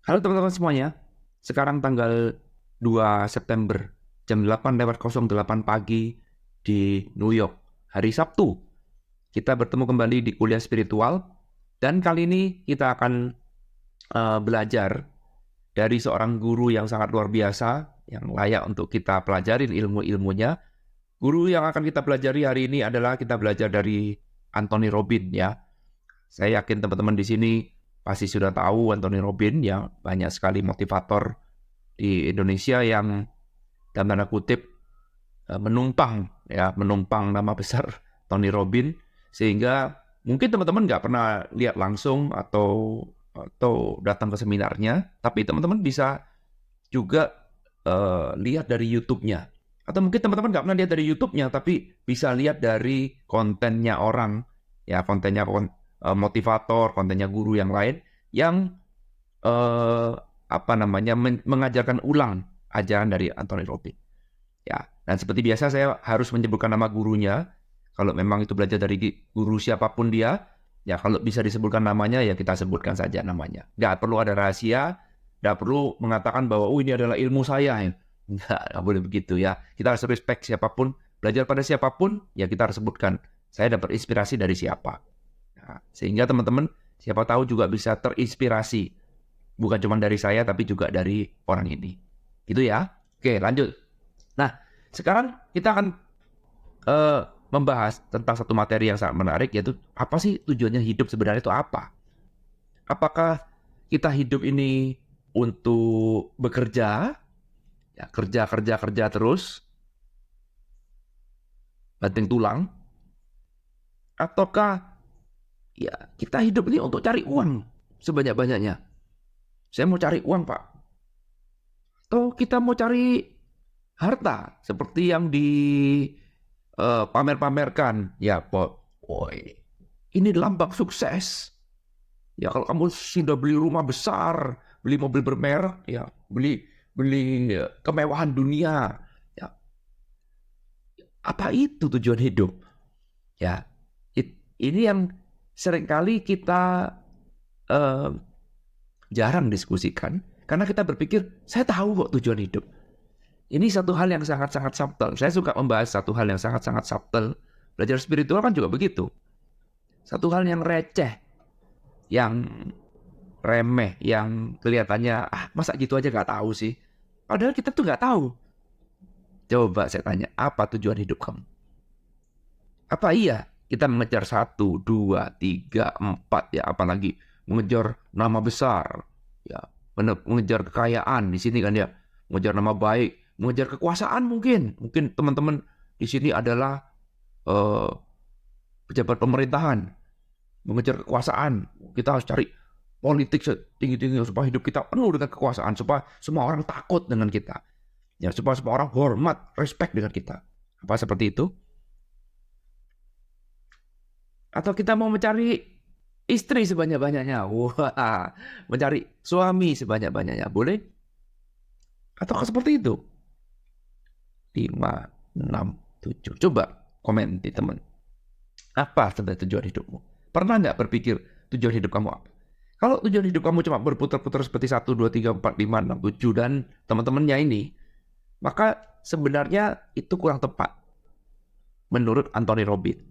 Halo teman-teman semuanya, sekarang tanggal 2 September jam 8:08 pagi di New York, hari Sabtu. Kita bertemu kembali di kuliah spiritual dan kali ini kita akan belajar dari seorang guru yang sangat luar biasa, yang layak untuk kita pelajarin ilmu-ilmunya. Guru yang akan kita pelajari hari ini adalah kita belajar dari Anthony Robbins ya. Saya yakin teman-teman di sini pasti sudah tahu Anthony Robbins ya, banyak sekali motivator di Indonesia yang dalam tanda kutip menumpang nama besar Tony Robbins, sehingga mungkin teman-teman nggak pernah lihat langsung atau datang ke seminarnya, tapi teman-teman bisa juga lihat dari YouTube-nya. Atau mungkin teman-teman nggak pernah lihat dari YouTube-nya, tapi bisa lihat dari kontennya orang, ya kontennya motivator, kontennya guru yang lain yang eh, mengajarkan ulang ajaran dari Anthony Robbins. Ya, dan seperti biasa saya harus menyebutkan nama gurunya. Kalau memang itu belajar dari guru siapapun dia, ya kalau bisa disebutkan namanya ya kita sebutkan saja namanya. Nggak perlu ada rahasia, nggak perlu mengatakan bahwa oh ini adalah ilmu saya. Nggak boleh begitu ya. Kita harus respect siapapun, belajar pada siapapun, ya kita harus sebutkan saya dapat inspirasi dari siapa. Nah, sehingga teman-teman siapa tahu juga bisa terinspirasi. Bukan cuma dari saya, tapi juga dari orang ini. Gitu ya. Oke, lanjut. Nah, sekarang kita akan membahas tentang satu materi yang sangat menarik, yaitu apa sih tujuannya hidup sebenarnya itu apa? Apakah kita hidup ini untuk bekerja, ya kerja terus, banting tulang, ataukah ya kita hidup ini untuk cari uang sebanyak-banyaknya? Saya mau cari uang, Pak. Atau kita mau cari harta seperti yang pamer-pamerkan, ya, boy, ini lambang sukses. Ya kalau kamu sudah beli rumah besar, beli mobil bermerek, ya beli beli kemewahan dunia, ya apa itu tujuan hidup? Ya ini yang seringkali kita eh, jarang diskusikan karena kita berpikir saya tahu kok tujuan hidup. Ini satu hal yang sangat-sangat subtle. Saya suka membahas satu hal yang sangat-sangat subtle. Belajar spiritual kan juga begitu. Satu hal yang receh, yang remeh, yang kelihatannya, masa gitu aja nggak tahu sih. Padahal kita tuh nggak tahu. Coba saya tanya, apa tujuan hidup kamu? Apa iya kita mengejar 1, 2, 3, 4, ya apalagi mengejar nama besar, ya mengejar kekayaan di sini kan ya, mengejar nama baik, mengejar kekuasaan mungkin teman-teman di sini adalah eh, pejabat pemerintahan, mengejar kekuasaan. Kita harus cari politik setinggi-tinggi supaya hidup kita penuh dengan kekuasaan, supaya semua orang takut dengan kita, ya supaya semua orang hormat, respect dengan kita. Apa seperti itu? Atau kita mau mencari istri sebanyak-banyaknya? Wah, mencari suami sebanyak-banyaknya. Boleh? Atau seperti itu? 5, 6, 7. Coba komen di teman. Apa sebenarnya tujuan hidupmu? Pernah nggak berpikir tujuan hidup kamu apa? Kalau tujuan hidup kamu cuma berputar-putar seperti 1, 2, 3, 4, 5, 6, 7 dan teman-temannya ini, maka sebenarnya itu kurang tepat menurut Anthony Robbins.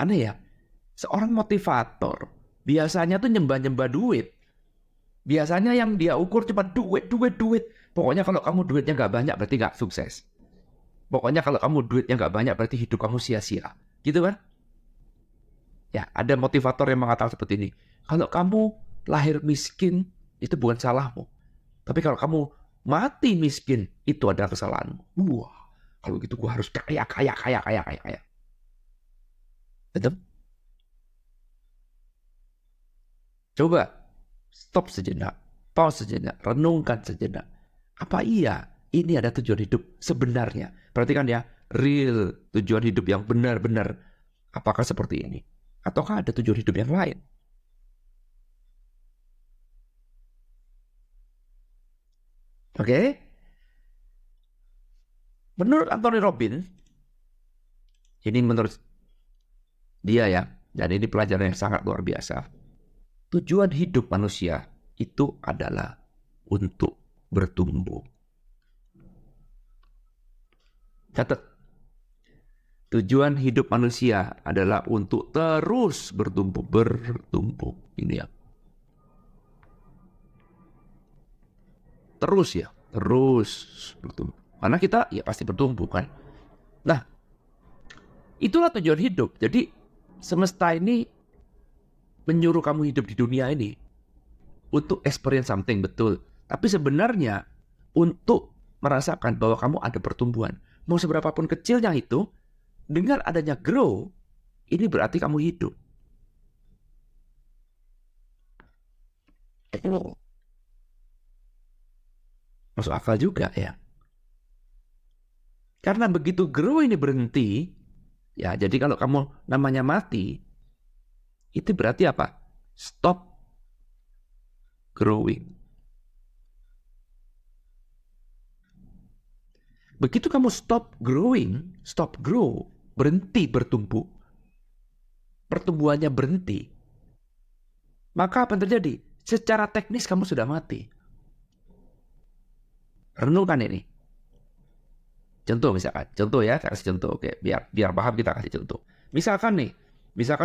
Aneh ya, seorang motivator biasanya tuh nyembah-nyembah duit. Biasanya yang dia ukur cuma duit, duit, duit. Pokoknya kalau kamu duitnya nggak banyak berarti nggak sukses. Pokoknya kalau kamu duitnya nggak banyak berarti hidup kamu sia-sia. Gitu kan? Ya, ada motivator yang mengatakan seperti ini. Kalau kamu lahir miskin, itu bukan salahmu. Tapi kalau kamu mati miskin, itu adalah kesalahanmu. Wah, kalau gitu gua harus kaya, kaya, kaya, kaya, kaya, kaya. Betul? Coba stop sejenak, pause sejenak, renungkan sejenak. Apa iya ini ada tujuan hidup sebenarnya? Perhatikan ya, real tujuan hidup yang benar-benar. Apakah seperti ini? Ataukah ada tujuan hidup yang lain? Oke? Menurut Anthony Robbins, ini menurut dia ya, dan ini pelajaran yang sangat luar biasa. Tujuan hidup manusia itu adalah untuk bertumbuh. Catat, tujuan hidup manusia adalah untuk terus bertumbuh. Ini ya. Terus bertumbuh. Karena kita ya pasti bertumbuh kan. Nah, itulah tujuan hidup. Jadi semesta ini menyuruh kamu hidup di dunia ini untuk experience something, betul. Tapi sebenarnya untuk merasakan bahwa kamu ada pertumbuhan. Mau seberapapun kecilnya itu, dengan adanya grow, ini berarti kamu hidup. Masuk akal juga ya. Karena begitu grow ini berhenti, ya jadi kalau kamu namanya mati, itu berarti apa? Stop growing. Begitu kamu stop grow, berhenti bertumbuh, pertumbuhannya berhenti, maka apa yang terjadi? Secara teknis kamu sudah mati. Renungkan ini. Contoh misalkan, saya kasih contoh, oke, biar paham kita kasih contoh. Misalkan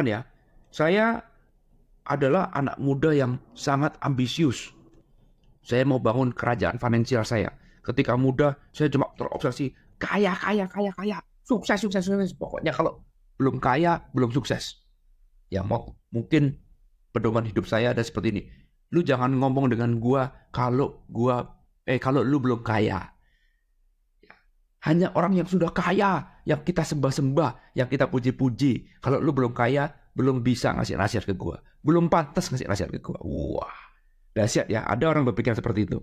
ya, saya adalah anak muda yang sangat ambisius. Saya mau bangun kerajaan finansial saya. Ketika muda, saya cuma terobsesi kaya. Sukses. Pokoknya kalau belum kaya, belum sukses. Ya mungkin pedoman hidup saya ada seperti ini. Lu jangan ngomong dengan gua kalau lu belum kaya. Hanya orang yang sudah kaya, yang kita sembah-sembah, yang kita puji-puji. Kalau lu belum kaya, belum bisa ngasih nasihat ke gua. Belum pantas ngasih nasihat ke gua. Wah, dahsyat ya. Ada orang berpikir seperti itu.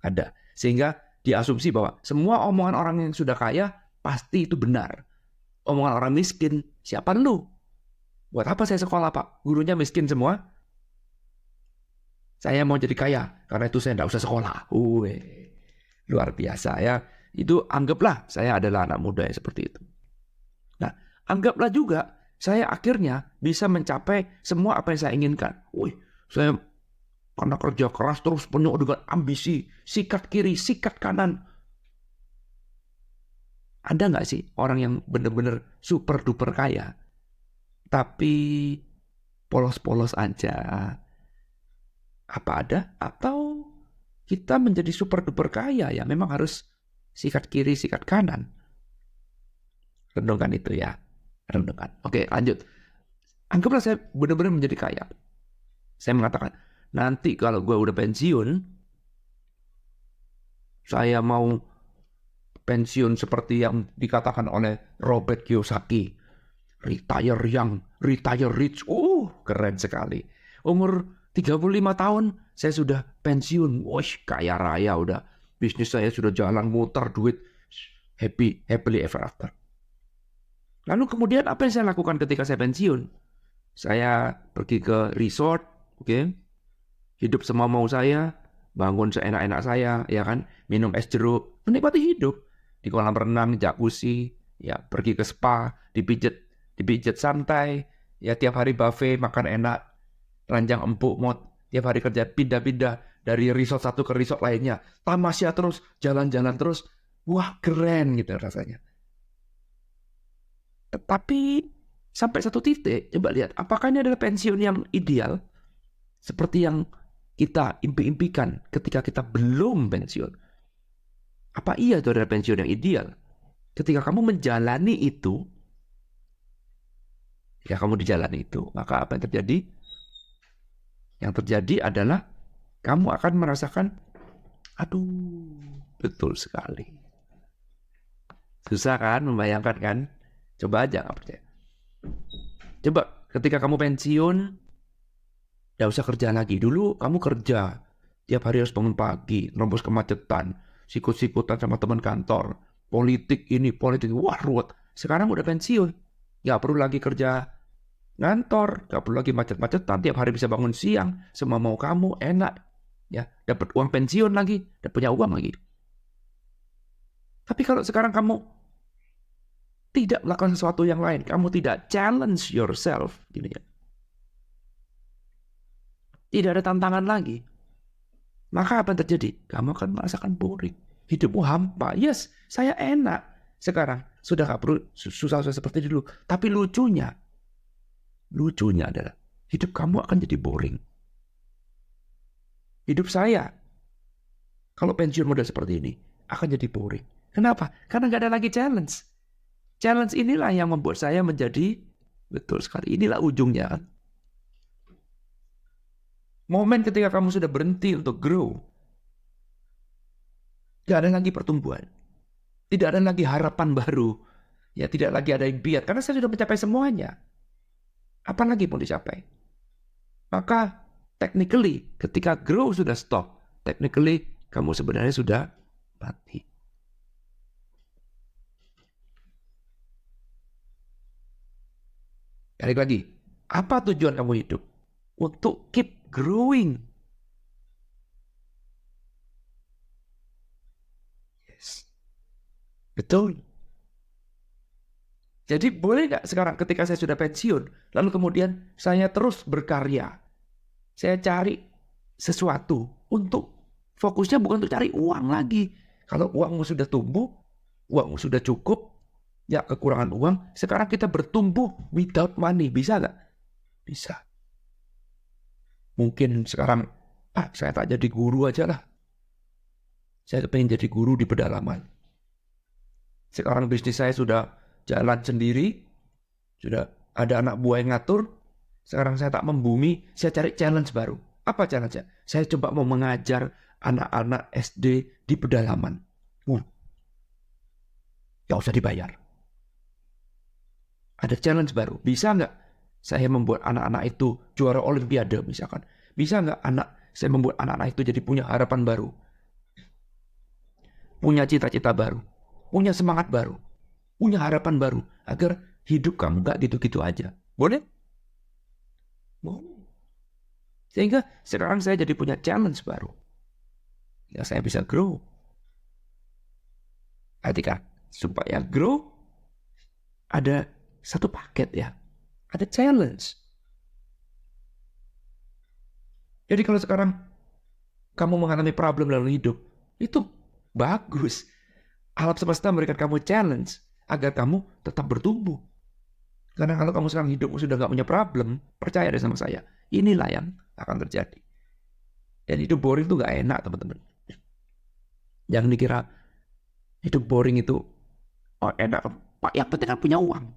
Ada. Sehingga diasumsi bahwa semua omongan orang yang sudah kaya, pasti itu benar. Omongan orang miskin, siapa lu? Buat apa saya sekolah, Pak? Gurunya miskin semua. Saya mau jadi kaya, karena itu saya tidak usah sekolah. Luar biasa ya. Itu anggaplah saya adalah anak muda yang seperti itu. Nah, anggaplah juga saya akhirnya bisa mencapai semua apa yang saya inginkan. Saya karena kerja keras terus penuh dengan ambisi, sikat kiri, sikat kanan. Ada nggak sih orang yang benar-benar super duper kaya, tapi polos-polos aja? Apa ada? Atau kita menjadi super duper kaya ya memang harus sikat kiri, sikat kanan? Renungkan itu ya. Renungkan. Oke, lanjut. Anggaplah saya benar-benar menjadi kaya. Saya mengatakan, nanti kalau gue udah pensiun, saya mau pensiun seperti yang dikatakan oleh Robert Kiyosaki. Retire young, retire rich. Keren sekali. Umur 35 tahun, saya sudah pensiun. Kaya raya udah. Bisnis saya sudah jalan muter, duit happily ever after. Lalu kemudian apa yang saya lakukan ketika saya pensiun? Saya pergi ke resort, hidup semau saya, bangun seenak-enak saya, ya kan, minum es jeruk, menikmati hidup di kolam renang, jacuzzi, ya pergi ke spa, dipijat santai, ya tiap hari buffet, makan enak, ranjang empuk, tiap hari kerja pindah-pindah dari resort satu ke resort lainnya, tamasya terus, jalan-jalan terus, wah keren gitu rasanya. Tetapi sampai satu titik, coba lihat, apakah ini adalah pensiun yang ideal? Seperti yang kita impi-impikan ketika kita belum pensiun. Apa iya itu adalah pensiun yang ideal? Ketika kamu menjalani itu, ya kamu dijalani itu, maka apa yang terjadi? Yang terjadi adalah kamu akan merasakan, betul sekali. Susah kan membayangkan kan? Coba aja nggak percaya. Coba ketika kamu pensiun, nggak usah kerja lagi. Dulu kamu kerja, tiap hari harus bangun pagi, nerobos kemacetan, sikut-sikutan sama teman kantor, politik ini, politik, wah ruwet. Sekarang udah pensiun, nggak perlu lagi kerja ngantor, nggak perlu lagi macet-macetan, tiap hari bisa bangun siang, semua mau kamu, enak, ya, dapat uang pensiun lagi, dan punya uang lagi. Tapi kalau sekarang kamu tidak melakukan sesuatu yang lain, kamu tidak challenge yourself, gini ya, tidak ada tantangan lagi, maka apa yang terjadi? Kamu akan merasakan boring. Hidupmu hampa. Yes, saya enak sekarang. Sudah gak perlu susah-susah seperti dulu. Tapi lucunya adalah hidup kamu akan jadi boring. Hidup saya, kalau pensiun model seperti ini, akan jadi boring. Kenapa? Karena gak ada lagi challenge. Challenge inilah yang membuat saya menjadi, betul sekali, inilah ujungnya. Momen ketika kamu sudah berhenti untuk grow, gak ada lagi pertumbuhan. Tidak ada lagi harapan baru. Ya, tidak lagi ada impian. Karena saya sudah mencapai semuanya. Apa lagi mau dicapai? Maka, technically, ketika grow sudah stop, technically, kamu sebenarnya sudah mati. Balik lagi, apa tujuan kamu hidup? Untuk keep growing. Yes. Betul. Jadi boleh nggak sekarang ketika saya sudah pensiun, lalu kemudian saya terus berkarya. Saya cari sesuatu untuk fokusnya bukan untuk cari uang lagi. Kalau uangmu sudah tumbuh, uangmu sudah cukup, ya kekurangan uang, sekarang kita bertumbuh without money. Bisa nggak? Bisa. Mungkin sekarang, saya tak jadi guru aja lah. Saya pengen jadi guru di pedalaman. Sekarang bisnis saya sudah jalan sendiri, sudah ada anak buah yang ngatur. Sekarang saya tak membumi, saya cari challenge baru. Apa challenge-nya? Saya coba mau mengajar anak-anak SD di pedalaman. Gak usah dibayar. Ada challenge baru. Bisa nggak saya membuat anak-anak itu juara olimpiade misalkan? Bisa nggak saya membuat anak-anak itu jadi punya harapan baru? Punya cita-cita baru? Punya semangat baru? Punya harapan baru? Agar hidup kamu nggak gitu-gitu aja. Boleh? Boleh. Sehingga sekarang saya jadi punya challenge baru. Ya, saya bisa grow. Ketika supaya grow, ada satu paket ya. Ada challenge. Jadi kalau sekarang kamu mengalami problem dalam hidup, itu bagus. Alam semesta memberikan kamu challenge agar kamu tetap bertumbuh. Karena kalau kamu sekarang hidupmu sudah gak punya problem, percaya deh sama saya, inilah yang akan terjadi. Dan hidup boring itu gak enak, teman-teman. Jangan dikira hidup boring itu enak, Pak, yang penting kan punya uang.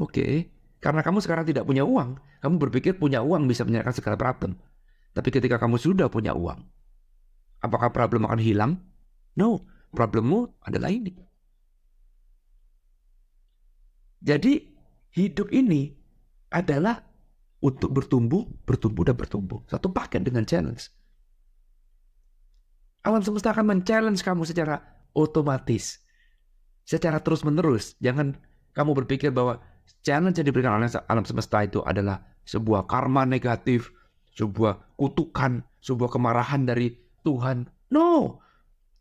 Oke, karena kamu sekarang tidak punya uang, kamu berpikir punya uang bisa menyelesaikan segala problem. Tapi ketika kamu sudah punya uang, apakah problem akan hilang? No, problemmu adalah ini. Jadi hidup ini adalah untuk bertumbuh, dan bertumbuh. Satu paket dengan challenge. Alam semesta akan men-challenge kamu secara otomatis. Secara terus-menerus. Jangan kamu berpikir bahwa challenge yang diberikan oleh alam semesta itu adalah sebuah karma negatif, sebuah kutukan, sebuah kemarahan dari Tuhan. No.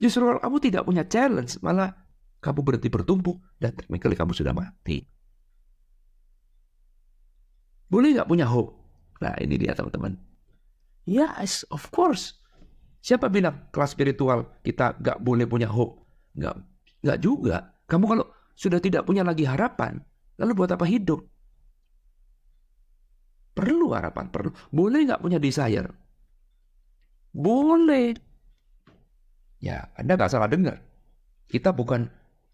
Justru kalau kamu tidak punya challenge, malah kamu berhenti bertumbuh dan technically kamu sudah mati. Boleh nggak punya hope? Nah, ini dia teman-teman. Yes, of course. Siapa bilang kelas spiritual kita nggak boleh punya hope? Nggak juga. Kamu kalau sudah tidak punya lagi harapan, lalu buat apa hidup? Perlu harapan, perlu. Boleh nggak punya desire? Boleh. Ya, Anda nggak salah dengar. Kita bukan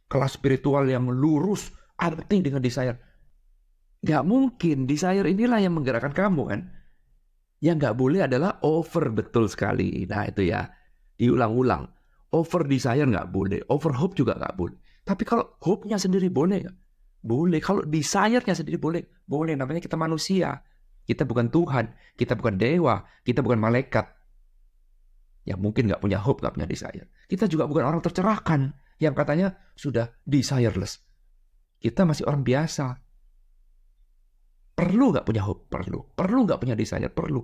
kelas spiritual yang lurus, anti dengan desire. Nggak mungkin, desire inilah yang menggerakkan kamu kan. Yang nggak boleh adalah over, betul sekali. Nah itu ya, diulang-ulang. Over desire nggak boleh, over hope juga nggak boleh. Tapi kalau hope-nya sendiri boleh nggak? Boleh. Kalau desire-nya sendiri boleh. Boleh, namanya kita manusia. Kita bukan Tuhan, kita bukan dewa, kita bukan malaikat. Yang mungkin nggak punya hope, nggak punya desire. Kita juga bukan orang tercerahkan, yang katanya sudah desireless. Kita masih orang biasa. Perlu nggak punya hope? Perlu. Perlu nggak punya desire? Perlu.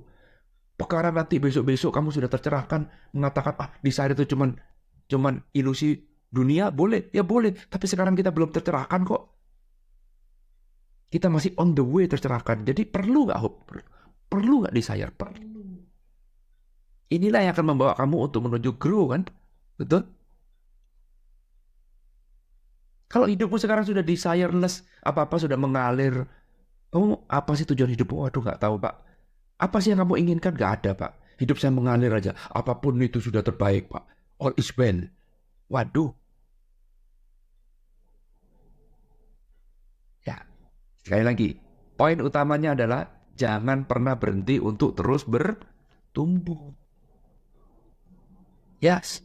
Perkara nanti besok-besok kamu sudah tercerahkan, mengatakan, desire itu cuman ilusi dunia, boleh. Ya boleh. Tapi sekarang kita belum tercerahkan kok. Kita masih on the way tercerahkan. Jadi perlu nggak hope? Perlu nggak desire? Perlu. Inilah yang akan membawa kamu untuk menuju grow kan? Betul? Kalau hidupmu sekarang sudah desireless, apa-apa sudah mengalir, kamu apa sih tujuan hidupmu? Waduh, nggak tahu, Pak. Apa sih yang kamu inginkan? Nggak ada, Pak. Hidup saya mengalir aja. Apapun itu sudah terbaik, Pak. All is well. Waduh. Ya, sekali lagi. Poin utamanya adalah jangan pernah berhenti untuk terus bertumbuh. Yes.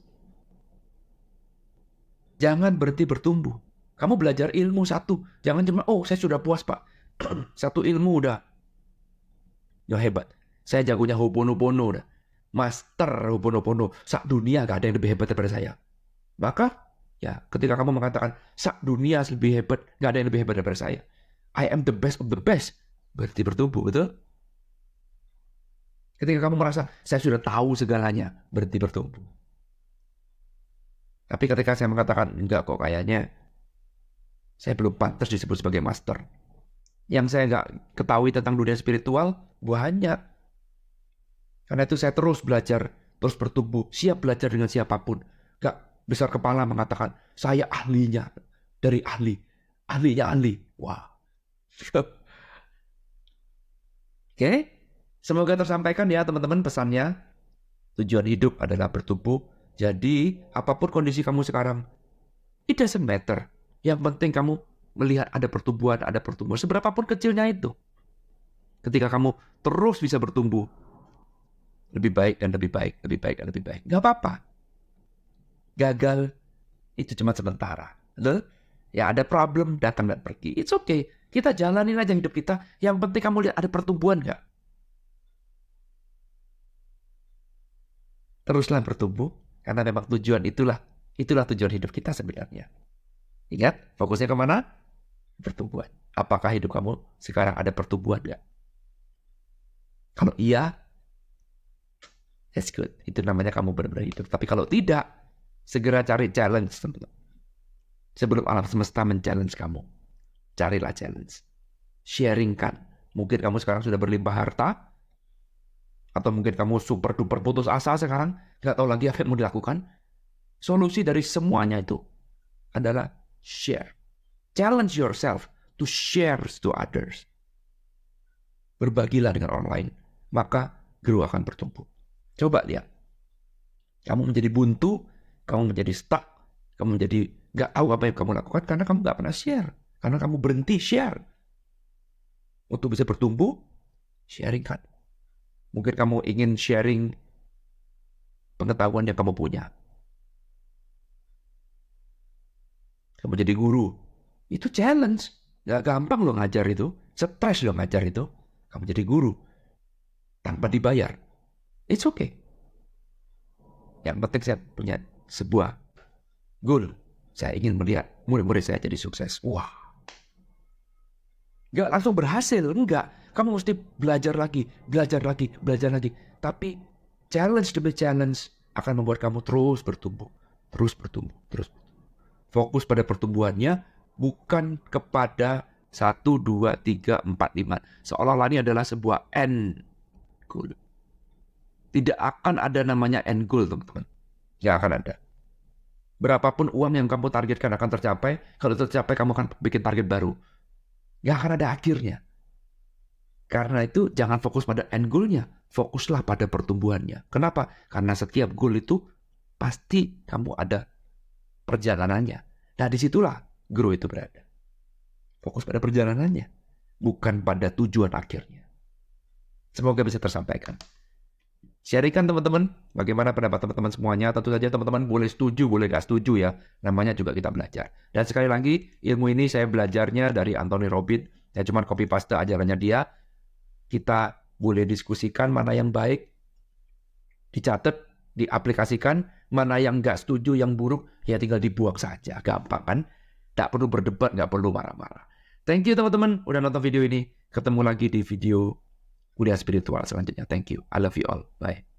Jangan berhenti bertumbuh. Kamu belajar ilmu satu. Jangan cuma, oh saya sudah puas, Pak. Satu ilmu udah. Ya hebat. Saya jagonya Ho'oponopono udah. Master Ho'oponopono. Sak dunia gak ada yang lebih hebat daripada saya. Maka, ya ketika kamu mengatakan, sak dunia lebih hebat, gak ada yang lebih hebat daripada saya. I am the best of the best. Berarti bertumbuh, betul? Ketika kamu merasa, saya sudah tahu segalanya, berarti bertumbuh. Tapi ketika saya mengatakan, enggak kok kayaknya, saya belum pantas disebut sebagai master. Yang saya nggak ketahui tentang dunia spiritual, banyak. Karena itu saya terus belajar, terus bertumbuh, siap belajar dengan siapapun. Gak besar kepala mengatakan, saya ahlinya, dari ahli, ahlinya ahli. Wah. Oke, semoga tersampaikan ya teman-teman pesannya. Tujuan hidup adalah bertumbuh. Jadi, apapun kondisi kamu sekarang, it doesn't matter. Yang penting kamu melihat ada pertumbuhan, seberapapun kecilnya itu. Ketika kamu terus bisa bertumbuh, lebih baik dan lebih baik, lebih baik dan lebih baik. Gak apa-apa. Gagal itu cuma sementara. Betul? Ya ada problem, datang dan pergi. It's okay. Kita jalanin aja hidup kita. Yang penting kamu lihat ada pertumbuhan gak? Teruslah bertumbuh. Karena memang itulah tujuan hidup kita sebenarnya. Ingat, fokusnya kemana? Pertumbuhan. Apakah hidup kamu sekarang ada pertumbuhan gak? Kalau iya, that's good. Itu namanya kamu benar-benar hidup. Tapi kalau tidak, segera cari challenge. Sebelum alam semesta men-challenge kamu. Carilah challenge. Sharingkan. Mungkin kamu sekarang sudah berlimpah harta. Atau mungkin kamu super duper putus asa sekarang. Gak tahu lagi apa yang mau dilakukan. Solusi dari semuanya itu adalah share. Challenge yourself to share to others. Berbagilah dengan orang lain. Maka grow akan bertumbuh. Coba lihat. Kamu menjadi buntu. Kamu menjadi stuck. Kamu menjadi gak tahu apa yang kamu lakukan. Karena kamu gak pernah share. Karena kamu berhenti share. Untuk bisa bertumbuh, sharingkan. Mungkin kamu ingin sharing pengetahuan yang kamu punya. Kamu jadi guru. Itu challenge. Gak gampang lo ngajar itu. Stres lo ngajar itu. Kamu jadi guru. Tanpa dibayar. It's okay. Yang penting saya punya sebuah goal. Saya ingin melihat murid-murid saya jadi sukses. Wah. Gak langsung berhasil. Enggak. Kamu mesti belajar lagi. Belajar lagi. Belajar lagi. Tapi challenge demi challenge akan membuat kamu terus bertumbuh. Terus bertumbuh. Terus bertumbuh. Fokus pada pertumbuhannya, bukan kepada 1, 2, 3, 4, 5. Seolah-olah ini adalah sebuah end goal. Tidak akan ada namanya end goal, teman-teman. Tidak akan ada. Berapapun uang yang kamu targetkan akan tercapai, kalau tercapai kamu akan bikin target baru. Tidak akan ada akhirnya. Karena itu jangan fokus pada end goal-nya, fokuslah pada pertumbuhannya. Kenapa? Karena setiap goal itu pasti kamu ada perjalanannya. Nah disitulah grow itu berada. Fokus pada perjalanannya, bukan pada tujuan akhirnya. Semoga bisa tersampaikan. Sharingkan teman-teman, bagaimana pendapat teman-teman semuanya. Tentu saja teman-teman boleh setuju, boleh gak setuju ya. Namanya juga kita belajar. Dan sekali lagi, ilmu ini saya belajarnya dari Anthony Robbins. Saya cuma copy paste ajarannya dia. Kita boleh diskusikan mana yang baik, dicatat, diaplikasikan. Mana yang nggak setuju, yang buruk, ya tinggal dibuang saja. Gampang kan? Nggak perlu berdebat, nggak perlu marah-marah. Thank you teman-teman udah nonton video ini. Ketemu lagi di video kuliah spiritual selanjutnya. Thank you. I love you all. Bye.